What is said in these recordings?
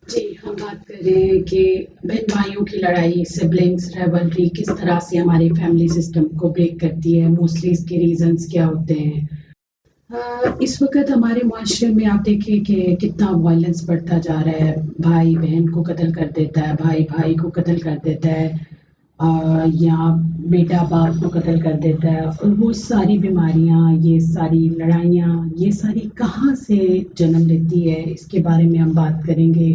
जी, हम बात कर रहे हैं कि बहन भाइयों की लड़ाई, सिबलिंग्स राइवलरी किस तरह से हमारे फैमिली सिस्टम को ब्रेक करती है, मोस्टली इसके रीजंस क्या होते हैं। इस वक्त हमारे माशरे में आप देखिए कि कितना वायलेंस बढ़ता जा रहा है। भाई बहन को कत्ल कर देता है, भाई भाई को कत्ल कर देता है, या बेटा बाप को कत्ल कर देता है। और वो सारी बीमारियां, ये सारी लड़ाइयाँ, ये सारी कहाँ से जन्म लेती है, इसके बारे में हम बात करेंगे।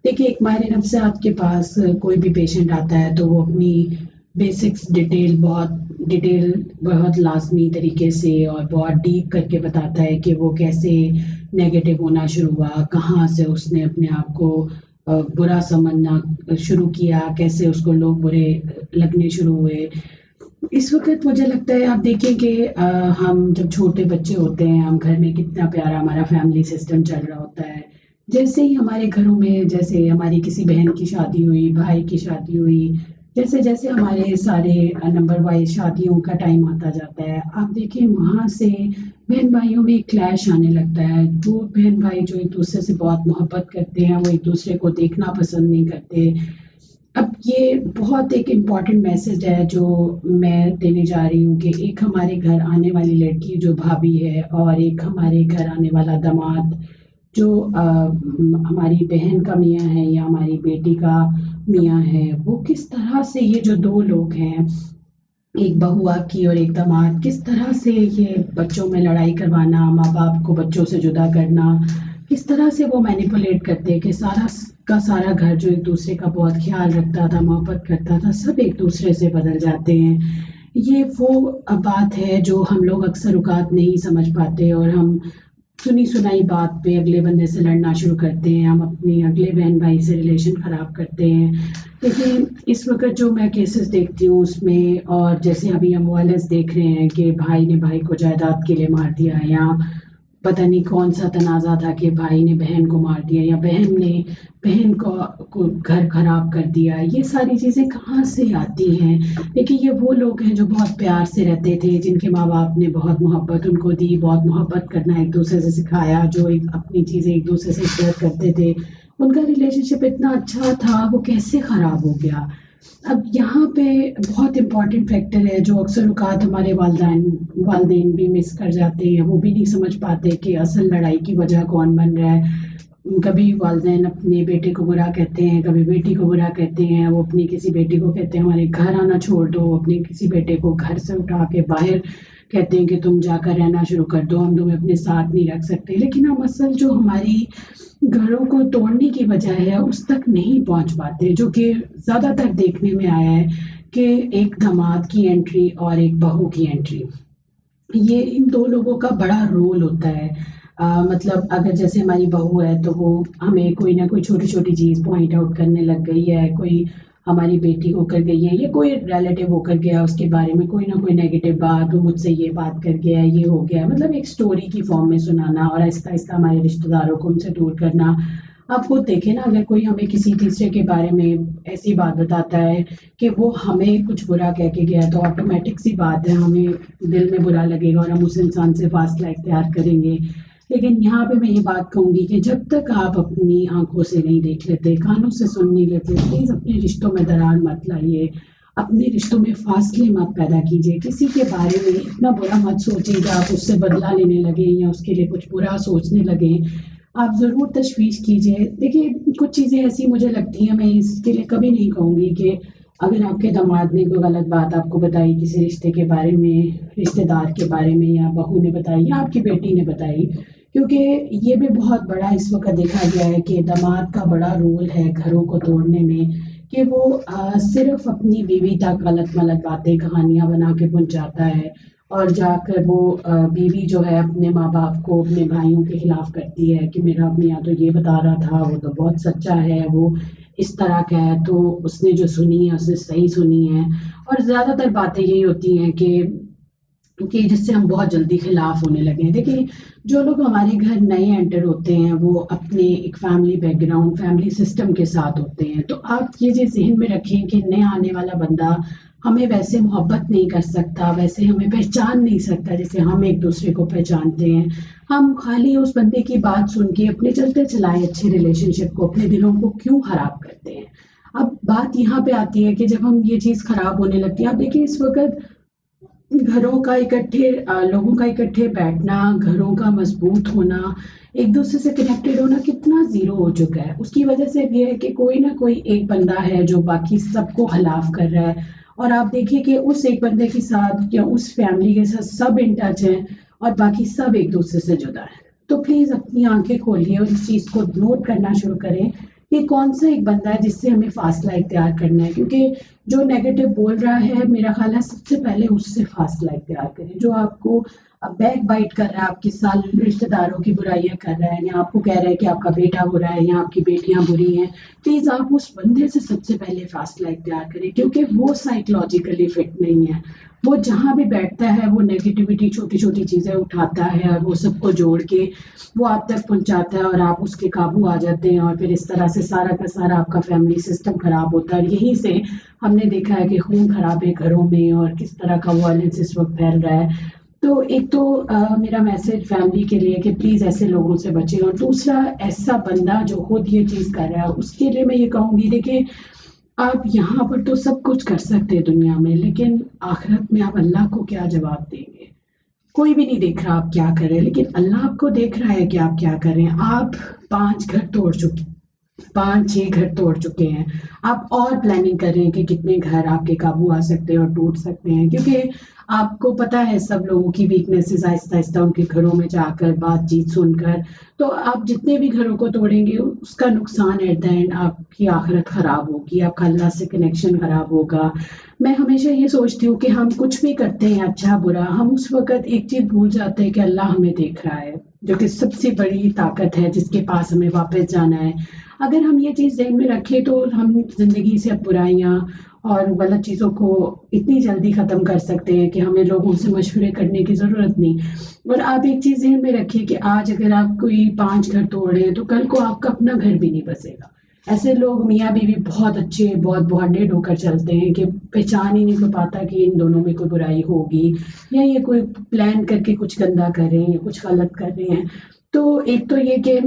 देखिए, एक माहिर नफ्सियात के पास कोई भी पेशेंट आता है तो वो अपनी बेसिक्स बहुत लाजमी तरीके से और बहुत डीप करके बताता है कि वो कैसे नेगेटिव होना शुरू हुआ, कहाँ से उसने अपने आप को बुरा समझना शुरू किया, कैसे उसको लोग बुरे लगने शुरू हुए। इस वक्त मुझे लगता है, आप देखिए कि हम जब छोटे बच्चे होते हैं, हम घर में कितना प्यारा हमारा फैमिली सिस्टम चल रहा होता है। जैसे ही हमारे घरों में, जैसे हमारी किसी बहन की शादी हुई, भाई की शादी हुई, जैसे जैसे हमारे सारे नंबर वाइज शादियों का टाइम आता जाता है, आप देखिए वहाँ से बहन भाइयों में क्लैश आने लगता है। वो बहन भाई जो एक दूसरे से बहुत मोहब्बत करते हैं, वो एक दूसरे को देखना पसंद नहीं करते। अब ये बहुत एक इम्पॉर्टेंट मैसेज है जो मैं देने जा रही हूँ कि एक हमारे घर आने वाली लड़की जो भाभी है, और एक हमारे घर आने वाला दामाद जो हमारी बहन का मियाँ है या हमारी बेटी का मियाँ है, वो किस तरह से, ये जो दो लोग हैं, एक बहू आपकी और एक दामाद, किस तरह से ये बच्चों में लड़ाई करवाना, माँ बाप को बच्चों से जुदा करना, किस तरह से वो मैनिपुलेट करते हैं कि सारा का सारा घर जो एक दूसरे का बहुत ख्याल रखता था, मोहब्बत करता था, सब एक दूसरे से बदल जाते हैं। ये वो बात है जो हम लोग अक्सर औकात नहीं समझ पाते, और हम सुनी सुनाई बात पे अगले बंदे से लड़ना शुरू करते हैं, हम अपने अगले बहन भाई से रिलेशन खराब करते हैं। लेकिन इस वक्त जो मैं केसेस देखती हूँ उसमें, और जैसे अभी हम वायलेंस देख रहे हैं कि भाई ने भाई को जायदाद के लिए मार दिया, या पता नहीं कौन सा तनाज़ा था कि भाई ने बहन को मार दिया या बहन ने बहन को घर खराब कर दिया। ये सारी चीज़ें कहाँ से आती हैं? देखिए, ये वो लोग हैं जो बहुत प्यार से रहते थे, जिनके माँ बाप ने बहुत मोहब्बत उनको दी, बहुत मोहब्बत करना एक दूसरे से सिखाया, जो एक अपनी चीज़ें एक दूसरे से शेयर करते थे। उनका रिलेशनशिप इतना अच्छा था, वो कैसे ख़राब हो गया? अब यहाँ पे बहुत इम्पोर्टेंट फैक्टर है जो अक्सर औकात हमारे वालदेन भी मिस कर जाते हैं। वो भी नहीं समझ पाते कि असल लड़ाई की वजह कौन बन रहा है। कभी वालदेन अपने बेटे को बुरा कहते हैं, कभी बेटी को बुरा कहते हैं। वो अपनी किसी बेटी को कहते हैं हमारे घर आना छोड़ दो, अपने किसी बेटे को घर से उठा के बाहर कहते हैं कि तुम जाकर रहना शुरू कर दो, हम तुम्हें अपने साथ नहीं रख सकते। लेकिन हम असल जो हमारी घरों को तोड़ने की वजह है उस तक नहीं पहुंच पाते, जो कि ज़्यादातर देखने में आया है कि एक दामाद की एंट्री और एक बहू की एंट्री, ये इन दो लोगों का बड़ा रोल होता है। मतलब अगर जैसे हमारी बहू है तो वो हमें कोई ना कोई छोटी छोटी चीज़ पॉइंट आउट करने लग गई है, कोई हमारी बेटी होकर गई है या कोई रिलेटिव होकर गया, उसके बारे में कोई ना कोई नेगेटिव बात, वो मुझसे ये बात कर गया, ये हो गया, मतलब एक स्टोरी की फॉर्म में सुनाना और आहिस्ता आहिस्ता हमारे रिश्तेदारों को उनसे दूर करना। आप खुद देखें ना, अगर कोई हमें किसी तीसरे के बारे में ऐसी बात बताता है कि वो हमें कुछ बुरा कह के गया, तो ऑटोमेटिक सी बात है हमें दिल में बुरा लगेगा और हम उस इंसान से फासला इख्तियार करेंगे। लेकिन यहाँ पे मैं ये बात कहूँगी कि जब तक आप अपनी आंखों से नहीं देख लेते, कानों से सुन नहीं लेते, प्लीज़ अपने रिश्तों में दरार मत लाइए, अपने रिश्तों में फासले मत पैदा कीजिए। किसी के बारे में इतना बुरा मत सोचिए कि आप उससे बदला लेने लगे या उसके लिए कुछ बुरा सोचने लगे। आप ज़रूर तशवीश कीजिए। देखिए, कुछ चीज़ें ऐसी मुझे लगती हैं, मैं इसके लिए कभी नहीं कहूँगी कि अगर आपके दामाद ने कोई गलत बात आपको बताई किसी रिश्ते के बारे में, रिश्तेदार के बारे में, या बहू ने बताई या आपकी बेटी ने बताई, क्योंकि ये भी बहुत बड़ा इस वक्त देखा गया है कि दामाद का बड़ा रोल है घरों को तोड़ने में, कि वो सिर्फ अपनी बीवी तक गलत मलत बातें कहानियां बना के पहुंचाता है, और जाकर वो बीवी जो है अपने माँ बाप को अपने भाइयों के खिलाफ करती है कि मेरा मियाँ तो ये बता रहा था, वो तो बहुत सच्चा है, वो इस तरह का है, तो उसने जो सुनी है उसने सही सुनी है। और ज़्यादातर बातें यही होती हैं कि जिससे हम बहुत जल्दी खिलाफ होने लगे हैं। देखिए, जो लोग हमारे घर नए एंटर होते हैं वो अपने एक फैमिली बैकग्राउंड, फैमिली सिस्टम के साथ होते हैं, तो आप ये चीज़ ज़हन में रखें कि नया आने वाला बंदा ہمیں ویسے محبت نہیں کر سکتا، ویسے ہمیں پہچان نہیں سکتا جیسے ہم ایک دوسرے کو پہچانتے ہیں. ہم خالی اس بندے کی بات سن کے اپنے چلتے چلائے اچھے ریلیشن شپ کو، اپنے دلوں کو کیوں خراب کرتے ہیں. اب بات یہاں پہ آتی ہے کہ جب ہم یہ چیز خراب ہونے لگتی ہے، آپ دیکھیں اس وقت گھروں کا اکٹھے لوگوں کا اکٹھے بیٹھنا، گھروں کا مضبوط ہونا، ایک دوسرے سے کنیکٹڈ ہونا کتنا زیرو ہو چکا ہے. اس کی وجہ سے یہ ہے کہ کوئی نہ کوئی ایک بندہ ہے جو باقی سب کو ہلاف کر رہا ہے. اور آپ دیکھیے کہ اس ایک بندے کے ساتھ یا اس فیملی کے ساتھ سب ان ٹچ ہیں اور باقی سب ایک دوسرے سے جدا ہیں. تو پلیز اپنی آنکھیں کھولیے اور اس چیز کو نوٹ کرنا شروع کریں کہ کون سا ایک بندہ ہے جس سے ہمیں فاصلہ اختیار کرنا ہے. کیونکہ جو نیگیٹو بول رہا ہے، میرا خیال ہے سب سے پہلے اس سے فاصلہ اختیار کریں. جو آپ کو بیک بائٹ کر رہا ہے، آپ کے سال رشتے داروں کی برائیاں کر رہا ہے، یا آپ کو کہہ رہا ہے کہ آپ کا بیٹا برا ہے یا آپ کی بیٹیاں بری ہیں، پلیز آپ اس بندے سے سب سے پہلے فاصلہ اختیار کریں. کیونکہ وہ سائیکولوجیکلی فٹ نہیں ہے. وہ جہاں بھی بیٹھتا ہے وہ نیگیٹیوٹی چھوٹی چھوٹی چیزیں اٹھاتا ہے اور وہ سب کو جوڑ کے وہ آپ تک پہنچاتا ہے اور آپ اس کے قابو آ جاتے ہیں. اور پھر اس طرح سے سارا کا سارا آپ کا فیملی سسٹم خراب ہوتا ہے. اور یہیں سے ہم نے دیکھا ہے کہ خون خراب ہے گھروں میں اور کس طرح کا وائلنس اس وقت پھیل رہا ہے. تو ایک تو میرا میسج فیملی کے لیے کہ پلیز ایسے لوگوں سے بچیں. اور دوسرا، ایسا بندہ جو خود یہ چیز کر رہا ہے اس کے لیے میں یہ کہوں گی، دیکھیں آپ یہاں پر تو سب کچھ کر سکتے ہیں دنیا میں، لیکن آخرت میں آپ اللہ کو کیا جواب دیں گے؟ کوئی بھی نہیں دیکھ رہا آپ کیا کر رہے ہیں، لیکن اللہ آپ کو دیکھ رہا ہے کہ آپ کیا کر رہے ہیں. آپ 5 6 گھر توڑ چکے ہیں. آپ اور پلاننگ کر رہے ہیں کہ کتنے گھر آپ کے قابو آ سکتے ہیں اور ٹوٹ سکتے ہیں. کیونکہ آپ کو پتا ہے سب لوگوں کی ویکنیسز آہستہ آہستہ ان کے گھروں میں جا کر بات چیت سن کر، تو آپ جتنے بھی گھروں کو توڑیں گے اس کا نقصان ایٹ دا اینڈ آپ کی آخرت خراب ہوگی، آپ کا اللہ سے کنیکشن خراب ہوگا. میں ہمیشہ یہ سوچتی ہوں کہ ہم کچھ بھی کرتے ہیں اچھا برا، ہم اس وقت ایک چیز بھول جاتے ہیں کہ اللہ ہمیں دیکھ رہا ہے، جو کہ سب سے بڑی طاقت ہے جس کے پاس ہمیں واپس جانا ہے. اگر ہم یہ چیز ذہن میں رکھیں تو ہم زندگی سے اب برائیاں اور غلط چیزوں کو اتنی جلدی ختم کر سکتے ہیں کہ ہمیں لوگوں سے مشورے کرنے کی ضرورت نہیں. اور آپ ایک چیز ذہن میں رکھیے کہ آج اگر آپ کوئی 5 گھر توڑ رہے ہیں تو کل کو آپ کا اپنا گھر بھی نہیں بسے گا. ایسے لوگ میاں بیوی بہت اچھے، بہت بانڈیڈ ہو کر چلتے ہیں کہ پہچان ہی نہیں پاتا کہ ان دونوں میں کوئی برائی ہوگی یا یہ کوئی پلان کر کے کچھ گندا کر رہے ہیں یا کچھ غلط کر رہے ہیں. تو ایک تو یہ کہ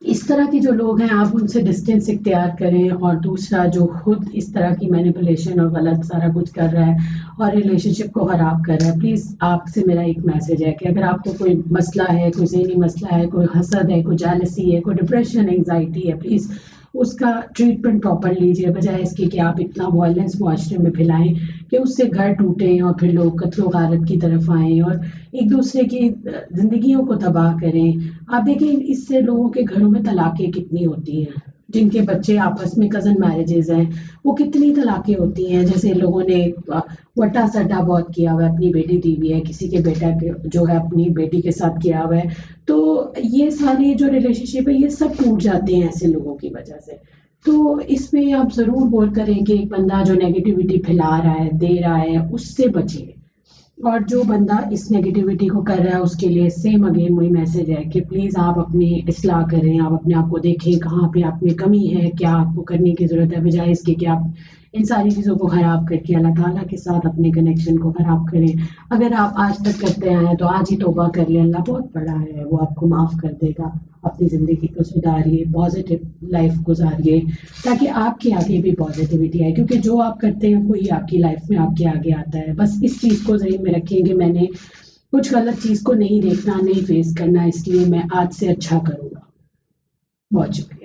اس طرح کے جو لوگ ہیں آپ ان سے ڈسٹینس اختیار کریں. اور دوسرا، جو خود اس طرح کی مینیپولیشن اور غلط سارا کچھ کر رہا ہے اور ریلیشن شپ کو خراب کر رہا ہے، پلیز آپ سے میرا ایک میسج ہے کہ اگر آپ کو کوئی مسئلہ ہے، کوئی ذہنی مسئلہ ہے، کوئی حسد ہے، کوئی جالسی ہے، کوئی ڈپریشن، انگزائٹی ہے، پلیز اس کا ٹریٹمنٹ پراپر لیجیے، بجائے اس کے کہ آپ اتنا وائلنس معاشرے میں پھیلائیں کہ اس سے گھر ٹوٹیں اور پھر لوگ قتل و غارت کی طرف آئیں اور ایک دوسرے کی زندگیوں کو تباہ کریں. آپ دیکھیں اس سے لوگوں کے گھروں میں طلاقیں کتنی ہوتی ہیں، جن کے بچے آپس میں کزن میرجز ہیں، وہ کتنی طلاقیں ہوتی ہیں. جیسے لوگوں نے وٹا سٹا بہت کیا ہوا ہے، اپنی بیٹی دی ہوئی ہے، کسی کے بیٹا جو ہے اپنی بیٹی کے ساتھ کیا ہوا ہے. تو یہ ساری جو ریلیشن شپ ہے یہ سب ٹوٹ جاتے ہیں ایسے لوگوں کی وجہ سے. تو اس میں آپ ضرور غور کریں کہ ایک بندہ جو نیگیٹیوٹی پھیلا رہا ہے، دے رہا ہے، اس سے بچیں. اور جو بندہ اس نیگیٹیوٹی کو کر رہا ہے اس کے لیے سیم اگین وہی میسج ہے کہ پلیز آپ اپنی اصلاح کریں، آپ اپنے آپ کو دیکھیں کہاں پہ آپ میں کمی ہے، کیا آپ کو کرنے کی ضرورت ہے، بجائے اس کے کہ آپ ان ساری چیزوں کو خراب کر کے اللہ تعالیٰ کے ساتھ اپنے کنیکشن کو خراب کریں. اگر آپ آج تک کرتے آئے ہیں تو آج ہی توبہ کر لیں، اللہ بہت بڑا ہے، وہ آپ کو معاف کر دے گا. اپنی زندگی کو سدھاریے، پازیٹیو لائف گزاریے تاکہ آپ کے آگے بھی پازیٹیوٹی آئے. کیونکہ جو آپ کرتے ہیں وہی آپ کی لائف میں آپ کے آگے آتا ہے. بس اس چیز کو ذہن میں رکھیں کہ میں نے کچھ غلط چیز کو نہیں دیکھنا، نہیں فیس کرنا، اس لیے میں آج سے اچھا کروں گا. بہت شکریہ.